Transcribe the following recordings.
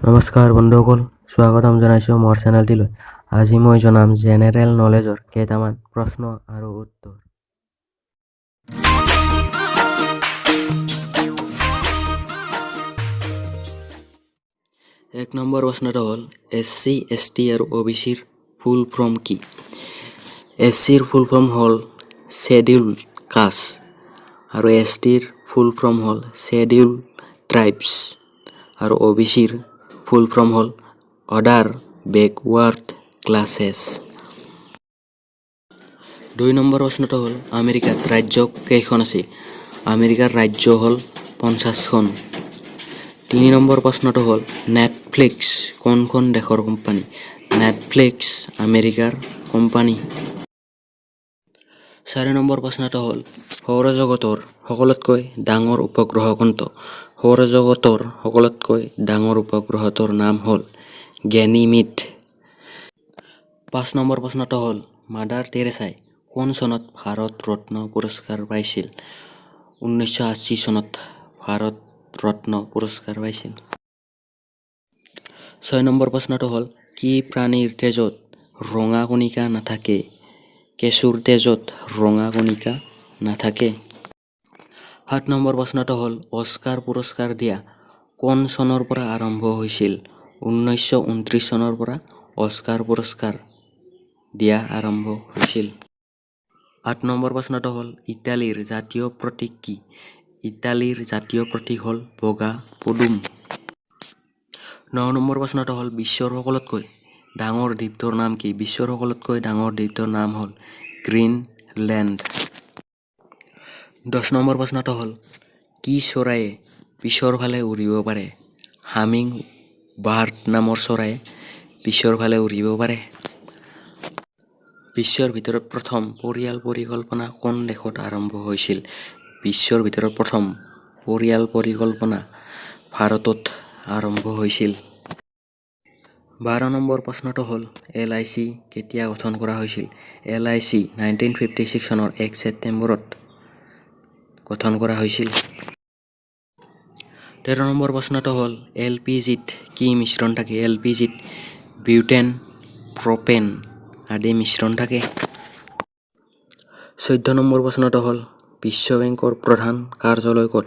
নমস্কাৰ বন্ধুসকল, স্বাগতম জনাইছোঁ মোৰ চেনেলটিলৈ। আজি মই জনাম জেনেৰেল নলেজৰ কেইটামান প্ৰশ্ন আৰু উত্তৰ। এক নম্বৰ প্ৰশ্নটো হ'ল SC, ST আৰু OBCৰ ফুল ফৰ্ম কি? SCৰ ফুল ফৰ্ম হ'ল শ্বেডিউল্ড কাষ্ট আৰু STৰ ফুল ফৰ্ম হ'ল শ্বেডিউল্ড ট্ৰাইবছ আৰু OBCৰ ফুল ফৰ্ম হ'ল অৰ্ডাৰ বেকৱাৰ্ড ক্লাছেছ। 2 নম্বৰ প্ৰশ্নটো হ'ল আমেৰিকাত ৰাজ্য কেইখন আছে? আমেৰিকাৰ ৰাজ্য হ'ল 50খন। 3 নম্বৰ প্ৰশ্নটো হ'ল নেটফ্লিক্স কোনখন দেশৰ কোম্পানী? নেটফ্লিক্স আমেৰিকাৰ কোম্পানী। 4 নম্বৰ প্ৰশ্নটো হ'ল সৌৰজগতৰ সকলোতকৈ ডাঙৰ উপগ্ৰহ কোনটো? সৌৰজগতৰ সকলোতকৈ ডাঙৰ উপগ্ৰহটোৰ নাম হ'ল গেনিমিড। 5 নম্বৰ প্ৰশ্নটো হ'ল মাদাৰ টেৰেছাই কোন চনত ভাৰত ৰত্ন পুৰস্কাৰ পাইছিল? 1980 চনত ভাৰত ৰত্ন পুৰস্কাৰ পাইছিল। 6 নম্বৰ প্ৰশ্নটো হ'ল কি প্ৰাণীৰ তেজত ৰঙা কণিকা নাথাকে? কেঁচুৰ তেজত ৰঙা কণিকা নাথাকে। 7 নম্বৰ প্ৰশ্নটো হ'ল অস্কাৰ পুৰস্কাৰ দিয়া কোন চনৰ পৰা আৰম্ভ হৈছিল? 1929 চনৰ পৰা অস্কাৰ পুৰস্কাৰ দিয়া আৰম্ভ হৈছিল। 8 নম্বৰ প্ৰশ্নটো হ'ল ইটালীৰ জাতীয় প্ৰতীক কি? ইটালীৰ জাতীয় প্ৰতীক হ'ল বগা পদুম। 9 নম্বৰ প্ৰশ্নটো হ'ল বিশ্বৰ সকলোতকৈ ডাঙৰ দ্বীপটোৰ নাম কি? বিশ্বৰ সকলোতকৈ ডাঙৰ দ্বীপটোৰ নাম হ'ল গ্ৰীণলেণ্ড। 10 নম্বৰ প্ৰশ্নটো হ'ল কি চৰাইয়ে পিছৰ ফালে উৰিব পাৰে? হামিং বাৰ্ড নামৰ চৰাইয়ে পিছৰ ফালে উৰিব পাৰে। বিশ্বৰ ভিতৰত প্ৰথম পৰিয়াল পৰিকল্পনা কোন দেশত আৰম্ভ হৈছিল? বিশ্বৰ ভিতৰত প্ৰথম পৰিয়াল পৰিকল্পনা ভাৰতত আৰম্ভ হৈছিল। 12 নম্বৰ প্ৰশ্নটো হ'ল LIC কেতিয়া গঠন কৰা হৈছিল? LIC 1956 চনৰ 1 ছেপ্টেম্বৰত গঠন কৰা হৈছিল। 13 নম্বৰ প্ৰশ্নটো হ'ল LPGত কি মিশ্ৰণ থাকে? LPGত বিউটেন, প্ৰপেন আদি মিশ্ৰণ থাকে। 14 নম্বৰ প্ৰশ্নটো হ'ল বিশ্ব বেংকৰ প্ৰধান কাৰ্যালয় ক'ত?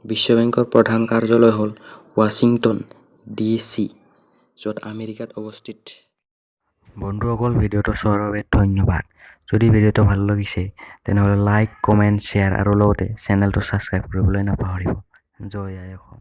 বিশ্ব বেংকৰ প্ৰধান কাৰ্যালয় হ'ল ৱাশ্বিংটন DC, য'ত আমেৰিকাত অৱস্থিত। বন্ধুসকল, ভিডিঅ'টো চোৱাৰ বাবে ধন্যবাদ। যদি ভিডিঅ'টো ভাল লাগিছে তেনেহ'লে লাইক, কমেণ্ট, শ্বেয়াৰ আৰু লগতে চেনেলটো ছাবস্ক্ৰাইব কৰিবলৈ নাপাহৰিব। জয় আই অসম।